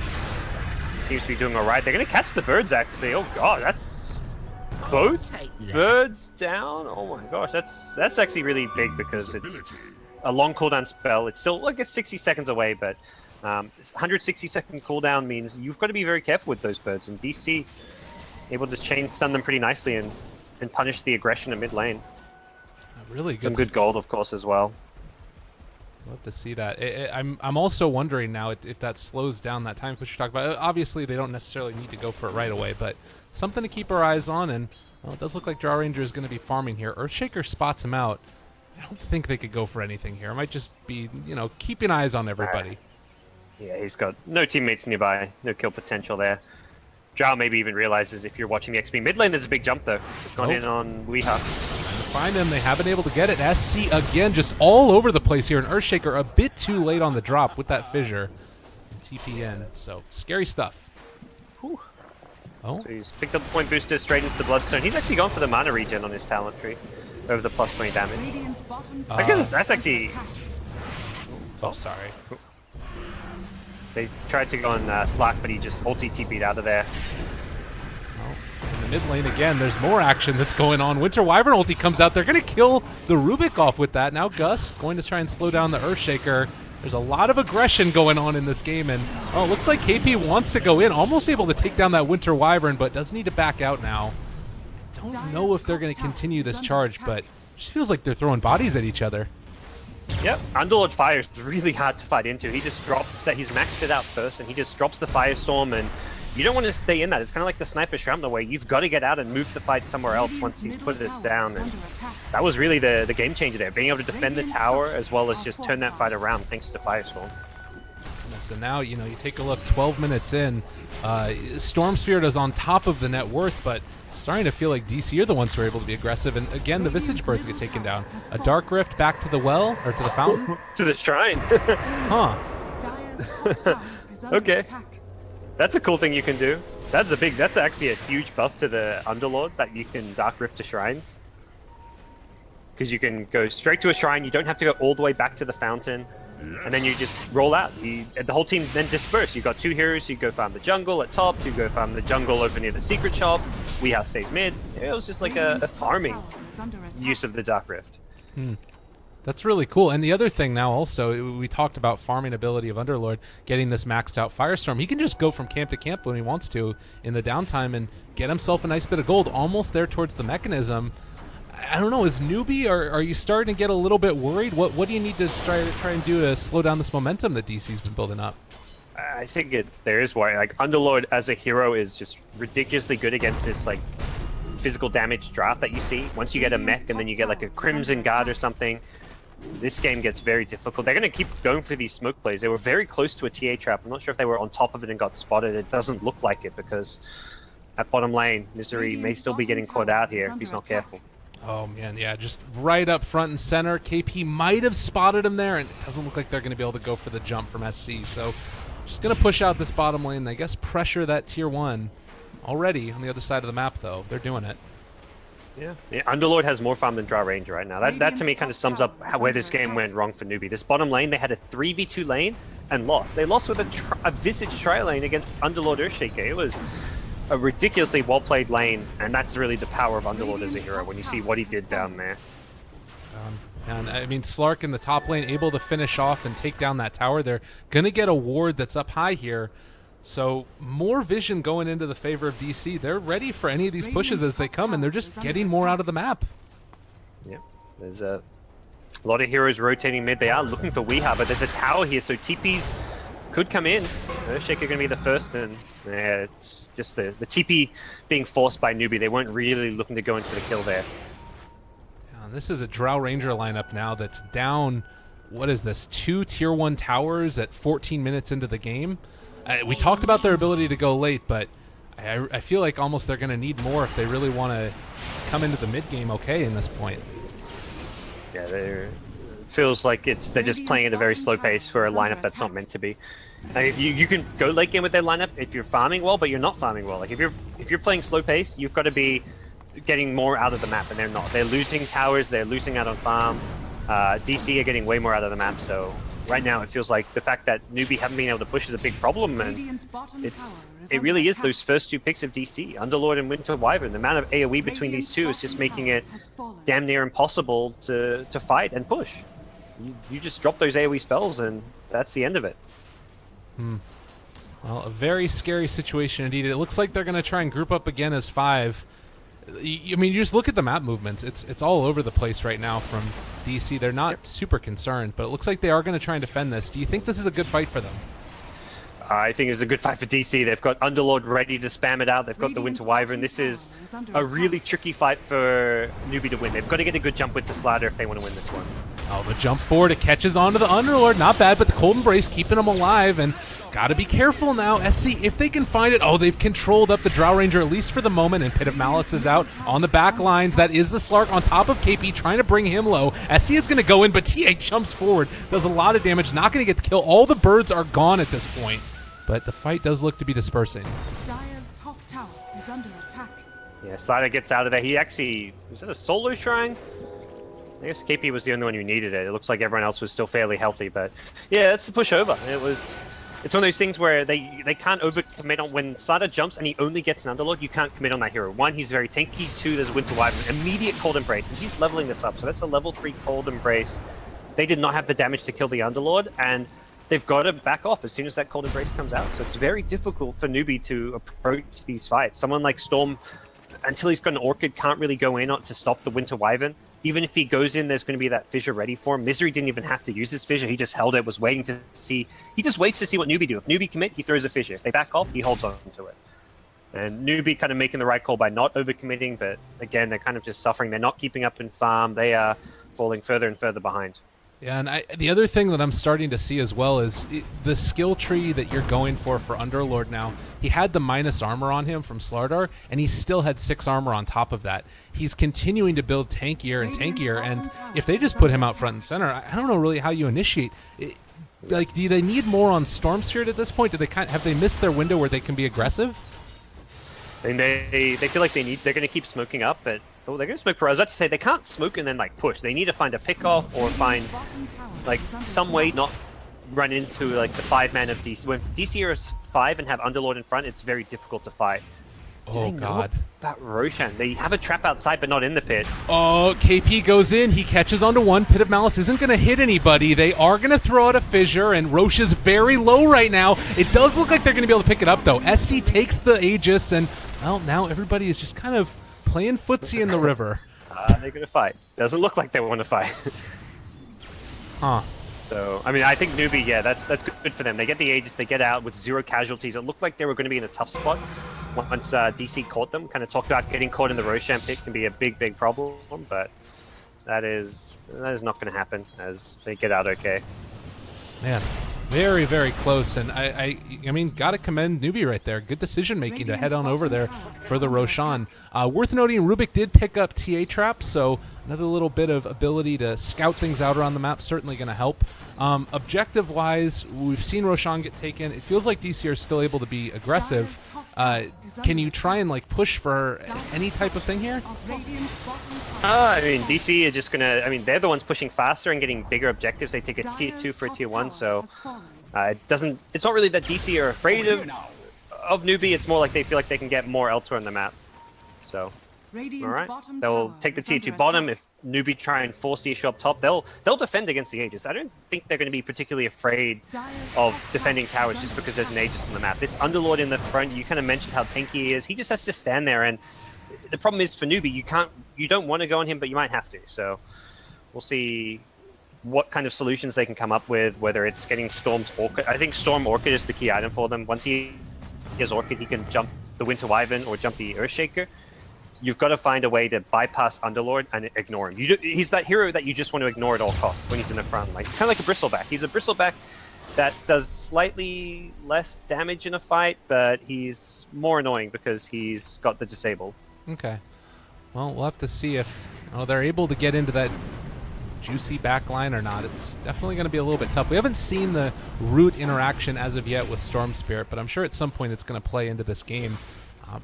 he seems to be doing alright. They're going to catch the birds, actually. Oh god, that's... both birds down? Oh my gosh, that's actually really big because it's a long cooldown spell. It's still it's 60 seconds away, but 160-second cooldown means you've got to be very careful with those birds, and DC able to chain stun them pretty nicely and punish the aggression in mid lane. Really good. Some good gold, of course, as well. Love to see that. I'm also wondering now if that slows down that time push you're talking about. Obviously, they don't necessarily need to go for it right away, but something to keep our eyes on. And it does look like Drow Ranger is going to be farming here. Earthshaker spots him out. I don't think they could go for anything here. It might just be, keeping eyes on everybody. Yeah, he's got no teammates nearby, no kill potential there. Drow maybe even realizes if you're watching the XP mid lane, there's a big jump though. Gone in on Weeha. Trying to find him, they haven't been able to get it. SC again, just all over the place here. And Earthshaker a bit too late on the drop with that fissure. And TPN, so scary stuff. Oh, So he's picked up the point booster straight into the Bloodstone. He's actually gone for the mana regen on his talent tree over the plus 20 damage. Radiant's bottom I guess that's actually... oh, sorry. They tried to go on Slack, but he just ulti TP'd out of there. Oh, in the mid lane again, there's more action that's going on. Winter Wyvern ulti comes out. They're going to kill the Rubik off with that. Now Gus going to try and slow down the Earthshaker. There's a lot of aggression going on in this game, and oh, it looks like KP wants to go in, almost able to take down that Winter Wyvern, but does need to back out now. I don't know if they're going to continue this charge, but it just feels like they're throwing bodies at each other. Yep, Underlord Fire is really hard to fight into. He just drops that. He's maxed it out first, and he just drops the Firestorm, and you don't want to stay in that. It's kind of like the Sniper Shroudner, where you've got to get out and move the fight somewhere else once he's put it down. And that was really the game changer there, being able to defend the tower as well as just turn that fight around thanks to Firestorm. So now, you take a look, 12 minutes in, Storm Spirit is on top of the net worth, but starting to feel like DC are the ones who are able to be aggressive, and again, the Visage Birds get taken down. A Dark Rift back to the well, or to the fountain? To the shrine. Huh. Okay. That's a cool thing you can do. That's actually a huge buff to the Underlord, that you can Dark Rift to shrines. Because you can go straight to a shrine, you don't have to go all the way back to the fountain, and then you just roll out. The whole team then disperse. You've got two heroes, you go farm the jungle at top, you go farm the jungle over near the secret shop, Weehouse stays mid. It was just like a farming use of the Dark Rift. That's really cool. And the other thing now also, we talked about farming ability of Underlord, getting this maxed out Firestorm. He can just go from camp to camp when he wants to in the downtime and get himself a nice bit of gold, almost there towards the mechanism. I don't know, is NewBee, are you starting to get a little bit worried? What do you need to try and do to slow down this momentum that DC's been building up? I think there is worry. Like, Underlord as a hero is just ridiculously good against this, like, physical damage draft that you see. Once you get a mech and then you get like a Crimson Guard or something, this game gets very difficult. They're going to keep going for these smoke plays. They were very close to a TA trap. I'm not sure if they were on top of it and got spotted. It doesn't look like it, because at bottom lane, Misery may still be getting caught out here if he's not careful. Oh man, yeah, just right up front and center. KP might have spotted him there, and it doesn't look like they're going to be able to go for the jump from SC. So just going to push out this bottom lane and I guess pressure that tier 1. Already on the other side of the map, though. They're doing it. Yeah, Underlord has more farm than Draw Ranger right now. That to me kind of sums up where this game went wrong for NewBee. This bottom lane, they had a 3v2 lane and lost. They lost with a Visage tri lane against Underlord Earthshaker. It was a ridiculously well-played lane, and that's really the power of Underlord as a hero when you see what he did down there. And I mean, Slark in the top lane able to finish off and take down that tower. They're going to get a ward that's up high here. So more vision going into the favor of DC. They're ready for any of these pushes as they come, and they're just getting more out of the map. Yeah, there's a lot of heroes rotating mid. They are looking for Weeha, but there's a tower here, so TPs could come in. Earthshaker going to be the first, and yeah, it's just the TP being forced by NewBee. They weren't really looking to go in for the kill there. Yeah, this is a Drow Ranger lineup now that's down, what is this, 2 tier 1 towers at 14 minutes into the game. We talked about their ability to go late, but I feel like almost they're going to need more if they really want to come into the mid game okay in this point. Yeah, it feels like they're just playing at a very slow pace for a lineup that's not meant to be. Like, you can go late game with their lineup if you're farming well, but you're not farming well. Like, if you're playing slow pace, you've got to be getting more out of the map, and they're not. They're losing towers, they're losing out on farm. DC are getting way more out of the map, so right now it feels like the fact that NewBee haven't been able to push is a big problem, and it really is those first 2 picks of DC, Underlord and Winter Wyvern. The amount of AoE between these two is just making it damn near impossible to fight and push. You just drop those AoE spells and that's the end of it. Well, a very scary situation indeed. It looks like they're going to try and group up again as 5. I mean, you just look at the map movements. It's all over the place right now from DC. They're not super concerned, but it looks like they are going to try and defend this. Do you think this is a good fight for them? I think it's a good fight for DC. They've got Underlord ready to spam it out. They've got the Winter Wyvern. This is a really tricky fight for NewBee to win. They've got to get a good jump with the slider if they want to win this one. Oh, the jump forward, it catches onto the Underlord. Not bad, but the Cold Embrace keeping him alive, and got to be careful now. SC, if they can find it, oh, they've controlled up the Drow Ranger, at least for the moment, and Pit of Malice is out on the back lines. That is the Slark on top of KP, trying to bring him low. SC is going to go in, but TA jumps forward, does a lot of damage, not going to get the kill. All the birds are gone at this point, but the fight does look to be dispersing. Dire's top tower is under attack. Yeah, Slider gets out of there. He actually... Was it a solo shrine? I guess KP was the only one who needed it. It looks like everyone else was still fairly healthy, but yeah, that's the push over. It's one of those things where they can't overcommit on when Slider jumps and he only gets an Underlord, you can't commit on that hero. One, he's very tanky. Two, there's Winter Wyvern. Immediate Cold Embrace, and he's leveling this up. So that's a level 3 Cold Embrace. They did not have the damage to kill the Underlord, and they've got to back off as soon as that Cold Embrace comes out. So it's very difficult for NewBee to approach these fights. Someone like Storm, until he's got an Orchid, can't really go in to stop the Winter Wyvern. Even if he goes in, there's going to be that fissure ready for him. Misery didn't even have to use his fissure. He just held it, was waiting to see. He just waits to see what NewBee do. If NewBee commit, he throws a fissure. If they back off, he holds on to it. And NewBee kind of making the right call by not overcommitting, but again, they're kind of just suffering. They're not keeping up in farm. They are falling further and further behind. Yeah, and the other thing that I'm starting to see as well is the skill tree that you're going for Underlord now. He had the minus armor on him from Slardar, and he still had 6 armor on top of that. He's continuing to build tankier and tankier, and if they just put him out front and center, I don't know really how you initiate. Like, do they need more on Storm Spirit at this point? Have they missed their window where they can be aggressive? And they feel like they're going to keep smoking up, but they're going to smoke for us. I was about to say, they can't smoke and then like push. They need to find a pick-off or find like some way not run into like the 5-man of DC. When DC is 5 and have Underlord in front, it's very difficult to fight. Oh god. About Roshan. They have a trap outside but not in the pit. Oh, KP goes in, he catches onto one. Pit of Malice isn't going to hit anybody. They are going to throw out a fissure, and Roche is very low right now. It does look like they're going to be able to pick it up though. SC takes the Aegis, and well, now everybody is just kind of playing footsie in the river. They're going to fight. Doesn't look like they want to fight. Huh. So, I mean, I think NewBee, yeah, that's good for them. They get the Aegis, they get out with 0 casualties. It looked like they were going to be in a tough spot once DC caught them. Kind of talked about getting caught in the Roshan pit can be a big problem, but that is not going to happen as they get out okay. Man, very, very close, and I mean, gotta commend NewBee right there. Good decision making to head on over there for the Roshan. Worth noting, Rubik did pick up TA Trap, so another little bit of ability to scout things out around the map, certainly going to help. Objective-wise, we've seen Roshan get taken. It feels like DC are still able to be aggressive. Can you try and like push for any type of thing here? I mean, DC are just gonna. I mean, they're the ones pushing faster and getting bigger objectives. They take a tier 2 for a tier 1, so it doesn't. It's not really that DC are afraid of NewBee. It's more like they feel like they can get more elsewhere on the map. So, all right, they'll take the tier 2 bottom. If NewBee try and force the issue up top, they'll defend against the Aegis. I don't think they're going to be particularly afraid of defending towers just because there's an Aegis on the map. This Underlord in the front, you kind of mentioned how tanky he is. He just has to stand there, and the problem is for NewBee, you don't want to go on him, but you might have to. So we'll see what kind of solutions they can come up with, whether it's getting Storm's Orchid. I think Storm Orchid is the key item for them. Once he has Orchid, he can jump the Winter Wyvern or jump the Earthshaker. You've got to find a way to bypass Underlord and ignore him. He's that hero that you just want to ignore at all costs when he's in the front line. He's kind of like a Bristleback. He's a Bristleback that does slightly less damage in a fight, but he's more annoying because he's got the disable. Okay. Well, we'll have to see if they're able to get into that juicy backline or not. It's definitely going to be a little bit tough. We haven't seen the root interaction as of yet with Storm Spirit, but I'm sure at some point it's going to play into this game.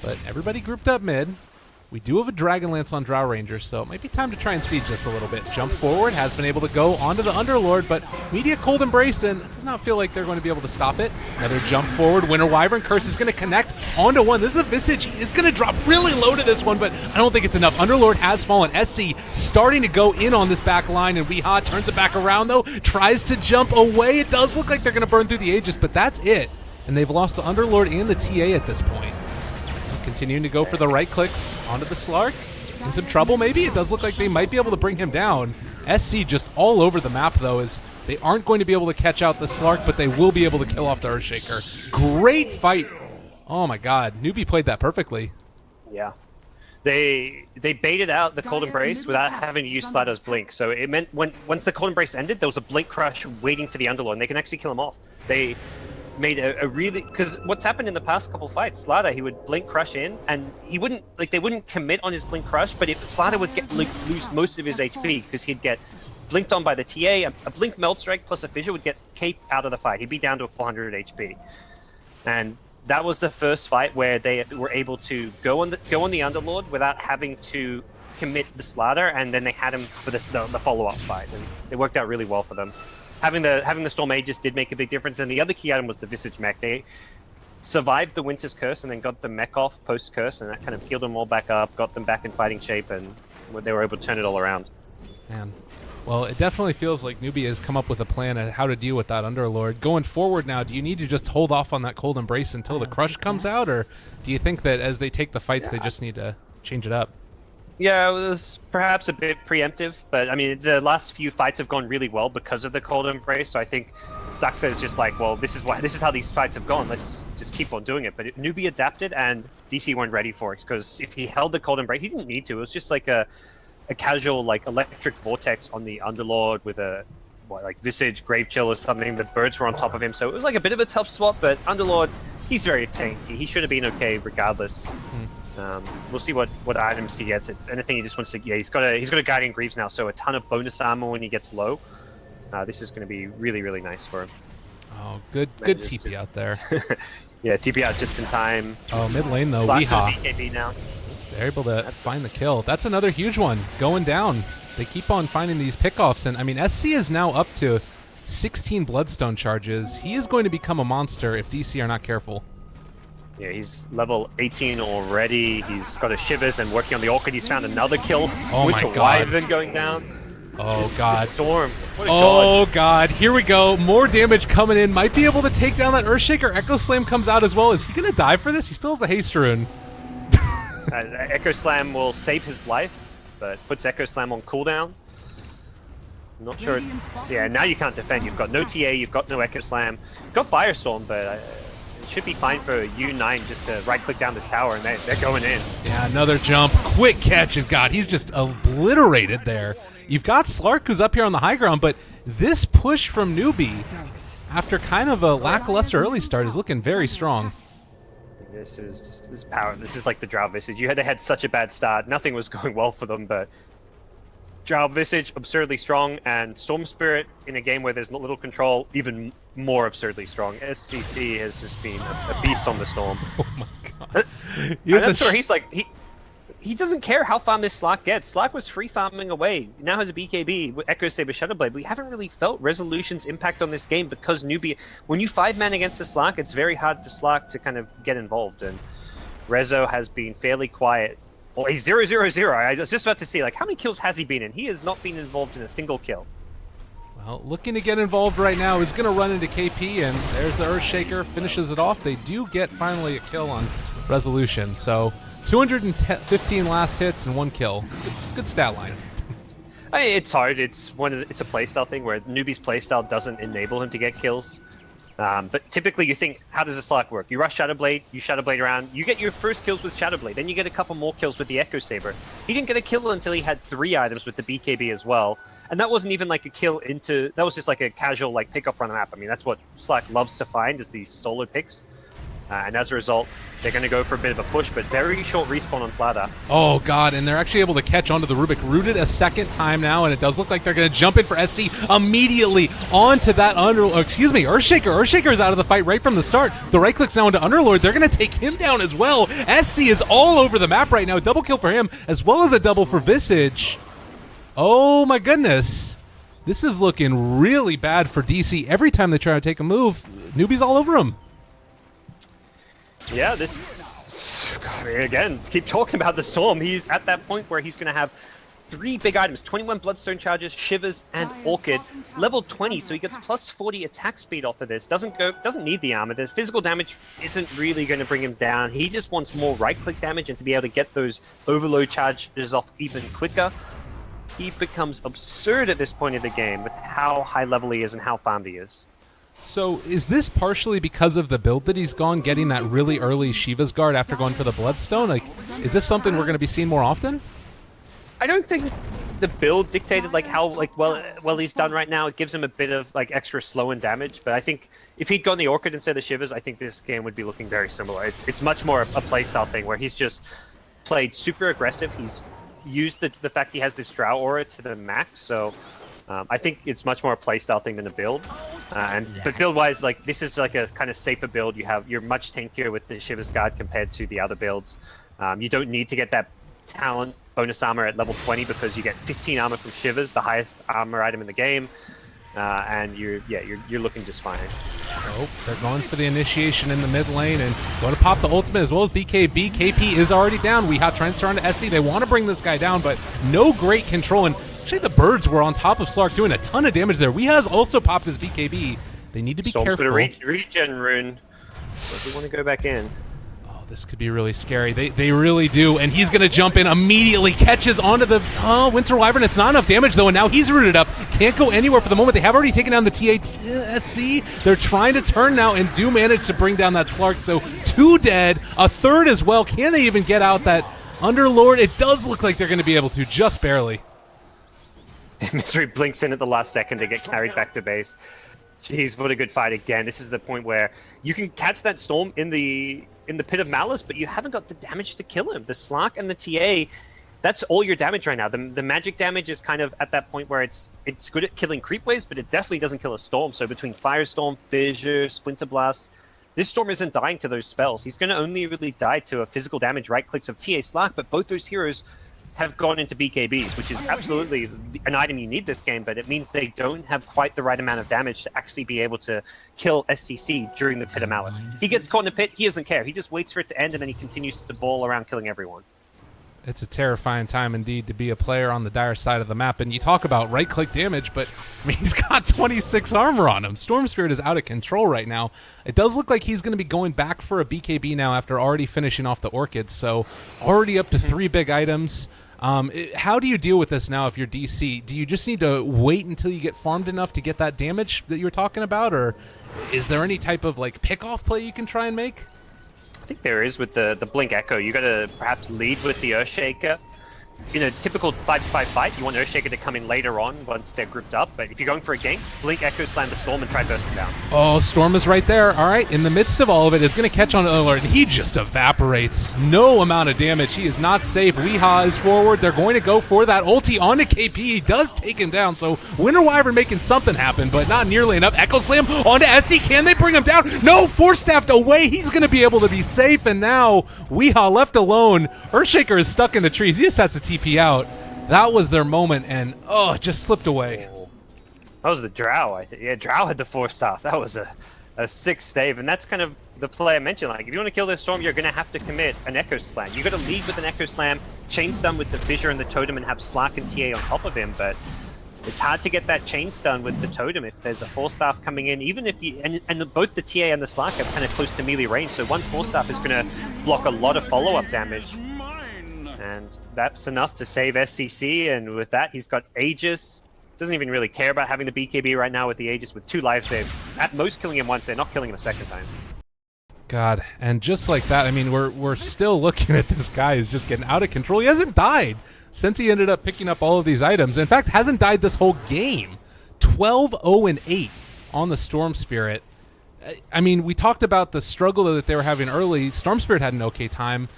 But everybody grouped up mid. We do have a Dragonlance on Drow Ranger, so it might be time to try and siege just a little bit. Jump forward, has been able to go onto the Underlord, but immediate Cold Embrace, and it does not feel like they're going to be able to stop it. Another jump forward, Winter Wyvern Curse is going to connect onto one. This is a Visage. He is going to drop really low to this one, but I don't think it's enough. Underlord has fallen. SC starting to go in on this back line, and Weeha turns it back around, though, tries to jump away. It does look like they're going to burn through the Aegis, but that's it. And they've lost the Underlord and the TA at this point. Continuing to go for the right clicks onto the Slark. In some trouble, maybe? It does look like they might be able to bring him down. SC just all over the map, though, as they aren't going to be able to catch out the Slark, but they will be able to kill off the Earthshaker. Great fight. Oh, my God. NewBee played that perfectly. Yeah. They baited out the Cold Embrace without having to use Slider's Blink. So it meant once the Cold Embrace ended, there was a Blink Crush waiting for the Underlord, and they can actually kill him off. They made a really, because what's happened in the past couple fights, Slider, he would Blink Crush in, and he wouldn't, like, they wouldn't commit on his Blink Crush, but Slider would lose most of his HP because he'd get blinked on by the TA. A Blink Melt Strike plus a Fissure would get Cape out of the fight. He'd be down to 400 HP. And that was the first fight where they were able to go on the Underlord without having to commit the slaughter, and then they had him for the follow-up fight, and it worked out really well for them. Having the Storm Aegis did make a big difference, and the other key item was the Visage Mech. They survived the Winter's Curse and then got the mech off post-curse, and that kind of healed them all back up, got them back in fighting shape, and they were able to turn it all around. Man. Well, it definitely feels like NewBee has come up with a plan on how to deal with that Underlord. Going forward now, do you need to just hold off on that Cold Embrace until the Crush comes out, or do you think that as they take the fights, they just need to change it up? Yeah, it was perhaps a bit preemptive, but I mean, the last few fights have gone really well because of the Cold Embrace, so I think Saxa is just like, well, this is how these fights have gone, let's just keep on doing it. But NewBee adapted, and DC weren't ready for it, because if he held the Cold Embrace, he didn't need to. It was just like a casual like electric vortex on the Underlord with a like Visage, Grave Chill or something. The birds were on top of him, so it was like a bit of a tough spot, but Underlord, he's very tanky. He should have been okay regardless. We'll see what items he gets. If anything, he just wants to. Yeah, he's got a Guardian Greaves now, so a ton of bonus armor when he gets low. This is going to be really, really nice for him. Oh, good TP out there. Yeah, TP out just in time. Oh, mid lane though. Slash Weehaw. to the BKB now. They're able to find the kill. That's another huge one going down. They keep on finding these pickoffs, and I mean, SC is now up to 16 Bloodstone charges. He is going to become a monster if DC are not careful. Yeah, he's level 18 already. He's got a Shivers and working on the Orchid. He's found another kill. Oh Winter my god. Wyvern going down. Oh god. Storm. What a oh god. Here we go. More damage coming in. Might be able to take down that Earthshaker. Echo Slam comes out as well. Is he going to die for this? He still has the haste rune. Echo Slam will save his life, but puts Echo Slam on cooldown. I'm not sure. Yeah, now you can't defend. You've got no TA, you've got no Echo Slam. You've got Firestorm, but it should be fine for U9 just to right-click down this tower, and they're going in. Yeah, another jump. Quick catch, and god, he's just obliterated there. You've got Slark, who's up here on the high ground, but this push from NewBee, after kind of a lackluster early start, is looking very strong. This is power. This is like the Drow Visage. They had such a bad start. Nothing was going well for them, but Drow Visage, absurdly strong, and Storm Spirit in a game where there's little control, even more absurdly strong. SCC has just been a beast on the Storm. Oh my god. I'm sure he's like, he doesn't care how far this Slark gets. Slark was free farming away. Now has a BKB with Echo Saber Shadowblade. We haven't really felt Resolution's impact on this game because NewBee, when you 5-man against a Slark, it's very hard for Slark to kind of get involved. And Rezo has been fairly quiet. Well, he's 0-0-0. I was just about to see, like, how many kills has he been in? He has not been involved in a single kill. Well, looking to get involved right now. He's going to run into KP, and there's the Earthshaker, finishes it off. They do get finally a kill on Resolution, so 215 last hits and 1 kill. Good stat line. It's hard. It's a playstyle thing where NewBee's playstyle doesn't enable him to get kills. But typically you think, how does a Slark work? You rush Shadowblade, you Shadowblade around, you get your first kills with Shadowblade, then you get a couple more kills with the Echo Saber. He didn't get a kill until he had 3 items with the BKB as well. And that wasn't even like a kill that was just like a casual like pick-up from the map. I mean, that's what Slark loves to find, is these solo picks. And as a result, they're going to go for a bit of a push, but very short respawn on Slardar. Oh, God, and they're actually able to catch onto the Rubik. Rooted a second time now, and it does look like they're going to jump in for SC immediately onto that Earthshaker. Earthshaker is out of the fight right from the start. The right click's now into Underlord. They're going to take him down as well. SC is all over the map right now. Double kill for him, as well as a double for Visage. Oh, my goodness. This is looking really bad for DC. Every time they try to take a move, NewBee's all over him. Yeah, God, again, keep talking about the Storm. He's at that point where he's going to have 3 big items, 21 Bloodstone charges, Shivers, and Orchid. Level 20, so he gets plus 40 attack speed off of this. Doesn't need the armor. The physical damage isn't really going to bring him down. He just wants more right-click damage and to be able to get those overload charges off even quicker. He becomes absurd at this point of the game with how high level he is and how farmed he is. So is this partially because of the build that he's gone, getting that really early Shiva's Guard after going for the Bloodstone? Like, is this something we're going to be seeing more often? I don't think the build dictated like how well he's done right now. It gives him a bit of like extra slow and damage, but I think if he'd gone the Orchid instead of Shivers, I think this game would be looking very similar. It's much more a playstyle thing where he's just played super aggressive. He's used the fact he has this Drow aura to the max, so I think it's much more a playstyle thing than a build. But build-wise, like this is like a kind of safer build. You're much tankier with the Shivers Guard compared to the other builds. You don't need to get that talent bonus armor at level 20 because you get 15 armor from Shivers, the highest armor item in the game, and you're looking just fine. Oh, they're going for the initiation in the mid lane and going to pop the ultimate as well as BKB. KP is already down. Weehaw trying to turn to SC. They want to bring this guy down, but no great control. And actually, the birds were on top of Slark doing a ton of damage there. Weeha's also popped his BKB. They need to be Storm's careful. Going to regen rune. Does he want to go back in? This could be really scary. They really do. And he's going to jump in immediately. Catches onto the Winter Wyvern. It's not enough damage, though, and now he's rooted up. Can't go anywhere for the moment. They have already taken down the TASC. They're trying to turn now and do manage to bring down that Slark. So 2 dead, a 3rd as well. Can they even get out that Underlord? It does look like they're going to be able to, just barely. Misery blinks in at the last second to get carried back to base. Jeez, what a good fight again. This is the point where you can catch that Storm in the Pit of Malice, but you haven't got the damage to kill him. The Slark and the TA, that's all your damage right now. The magic damage is kind of at that point where it's good at killing creep waves, but it definitely doesn't kill a Storm. So between Firestorm, Fissure, Splinter Blast, this Storm isn't dying to those spells. He's going to only really die to a physical damage right clicks of TA Slark, but both those heroes have gone into BKBs, which is absolutely an item you need this game, but it means they don't have quite the right amount of damage to actually be able to kill SCC during the Pit of Malice. He gets caught in a pit, he doesn't care. He just waits for it to end, and then he continues to ball around killing everyone. It's a terrifying time indeed to be a player on the dire side of the map. And you talk about right-click damage, but I mean, he's got 26 armor on him. Storm Spirit is out of control right now. It does look like he's going to be going back for a BKB now after already finishing off the Orchid. So already up to 3 big items. How do you deal with this now if you're DC? Do you just need to wait until you get farmed enough to get that damage that you were talking about? Or is there any type of like pick-off play you can try and make? I think there is with the Blink Echo. You got to perhaps lead with the Earthshaker. In a typical 5v5 fight, you want Earthshaker to come in later on once they're grouped up. But if you're going for a gank, Blink Echo, slam the Storm, and try burst him down. Oh, Storm is right there. All right, in the midst of all of it, is going to catch on Alert, and he just evaporates. No amount of damage. He is not safe. Weehaw is forward. They're going to go for that ulti onto KP. He does take him down, so Winter Wyvern making something happen, but not nearly enough. Echo Slam onto SC. Can they bring him down? No, Force-staffed away. He's going to be able to be safe, and now Weehaw left alone. Earthshaker is stuck in the trees. He just has to TP out. That was their moment, and it just slipped away. That was the Drow, I think. Yeah, Drow had the Force off. That was a sick save, and that's kind of the play I mentioned. Like, if you want to kill this Storm, you're going to have to commit an Echo Slam. You got to lead with an Echo Slam, chain stun with the Fissure and the Totem, and have Slark and TA on top of him. But it's hard to get that chain stun with the Totem if there's a Force Staff coming in. Even if you and both the TA and the Slark are kind of close to melee range, so one Force Staff is going to block a lot of follow-up damage. And that's enough to save SCC, and with that, he's got Aegis. Doesn't even really care about having the BKB right now with the Aegis with 2 life saves. At most killing him once, they're not killing him a second time. God, and just like that, I mean, we're still looking at this guy who's just getting out of control. He hasn't died since he ended up picking up all of these items. In fact, hasn't died this whole game. 12-0-8 on the Storm Spirit. I mean, we talked about the struggle that they were having early. Storm Spirit had an okay time.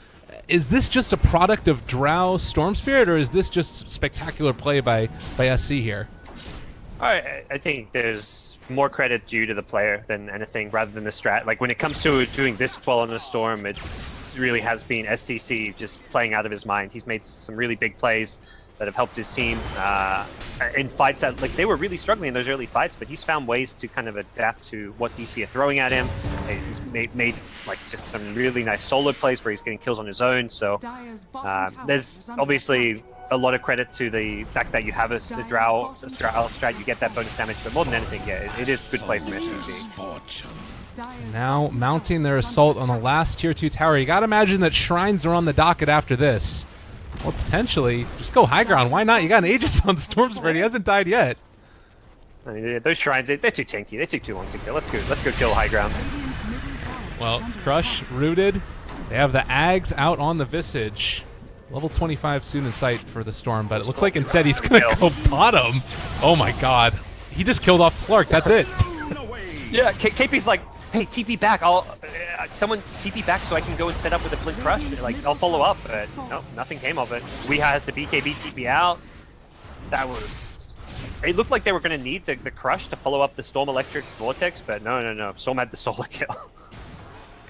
Is this just a product of Drow Storm Spirit, or is this just spectacular play by SC here? I think there's more credit due to the player than anything, rather than the strat. Like, when it comes to doing this well on a Storm, it's really has been SCC just playing out of his mind. He's made some really big plays that have helped his team in fights that, like, they were really struggling in those early fights, but he's found ways to kind of adapt to what DC are throwing at him. He's made like just some really nice solo plays where he's getting kills on his own. So there's obviously a lot of credit to the fact that you have the Drow strat, you get that bonus damage, but more than anything, yeah, it is good play from SCC. Now mounting their assault on the last tier 2 tower. You gotta imagine that Shrines are on the docket after this. Or potentially, just go high ground. Why not? You got an Aegis on Storm Spirit. He hasn't died yet. I mean, those Shrines, they're too tanky. They take too long to kill. Let's go kill high ground. Well, Crush rooted. They have the Ags out on the Visage. Level 25 soon in sight for the Storm, but it looks like instead he's going to go bottom. Oh my god. He just killed off the Slark. That's it. Yeah, KP's like, hey, TP back. Someone TP back so I can go and set up with a Blink Crush. Like, I'll follow up, but no, nothing came of it. Weehaw has the BKB TP out. That was It looked like they were going to need the Crush to follow up the Storm Electric Vortex, but no. Storm had the solo kill.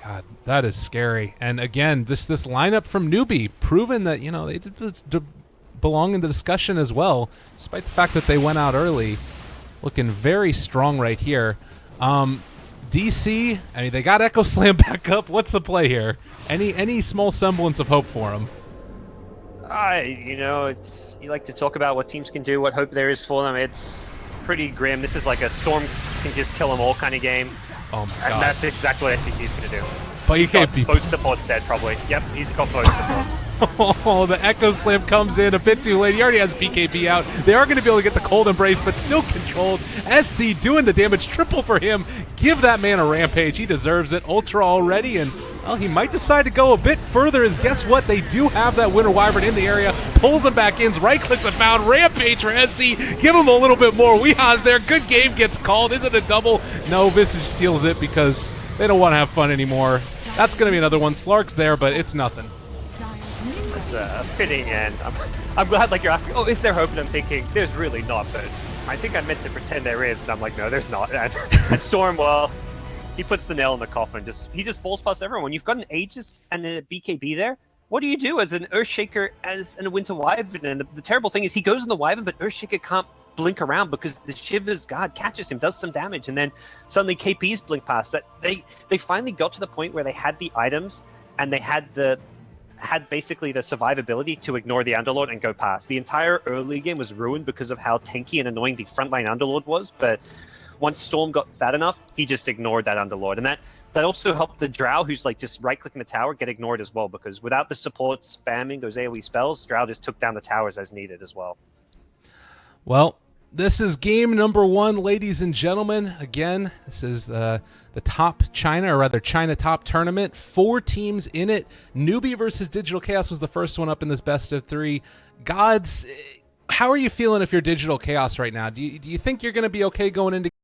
God, that is scary. And again, this lineup from NewBee, proven that, you know, they did belong in the discussion as well, despite the fact that they went out early. Looking very strong right here. DC, I mean, they got Echo Slam back up. What's the play here? Any small semblance of hope for them? You know, you like to talk about what teams can do, what hope there is for them. It's pretty grim. This is like a Storm can just kill them all kind of game. Oh my god. And that's exactly what SEC is going to do. But He's got both supports dead, probably. Yep, he's got both supports. Oh, the Echo Slam comes in a bit too late. He already has BKB out. They are going to be able to get the Cold Embrace, but still controlled. SC doing the damage, triple for him. Give that man a rampage. He deserves it. Ultra already, and well, he might decide to go a bit further, as guess what? They do have that Winter Wyvern in the area. Pulls him back in, right-clicks and found. Rampage for SC. Give him a little bit more. Weeha's there. Good game gets called. Is it a double? No, Visage steals it because they don't want to have fun anymore. That's going to be another one. Slark's there, but it's nothing. It's a fitting end. I'm glad, like, you're asking, oh, is there hope? And I'm thinking, there's really not, but I think I meant to pretend there is, and I'm like, no, there's not. And Storm, well, he puts the nail in the coffin. He just balls past everyone. You've got an Aegis and a BKB there. What do you do as an Earthshaker and a Winter Wyvern? And the terrible thing is he goes in the Wyvern, but Earthshaker can't blink around because the Shiver's guard catches him, does some damage, and then suddenly KP's blink past. That they finally got to the point where they had the items and they had basically the survivability to ignore the Underlord and go past. The entire early game was ruined because of how tanky and annoying the frontline Underlord was, but once Storm got fat enough, he just ignored that Underlord. And that also helped the Drow, who's like just right-clicking the tower, get ignored as well, because without the support spamming those AoE spells, Drow just took down the towers as needed as well. Well, this is game number 1, ladies and gentlemen. Again, this is the top China, or rather China top tournament. 4 teams in it. NewBee versus Digital Chaos was the first one up in this best of 3. Gods, how are you feeling if you're Digital Chaos right now? Do you think you're going to be okay going into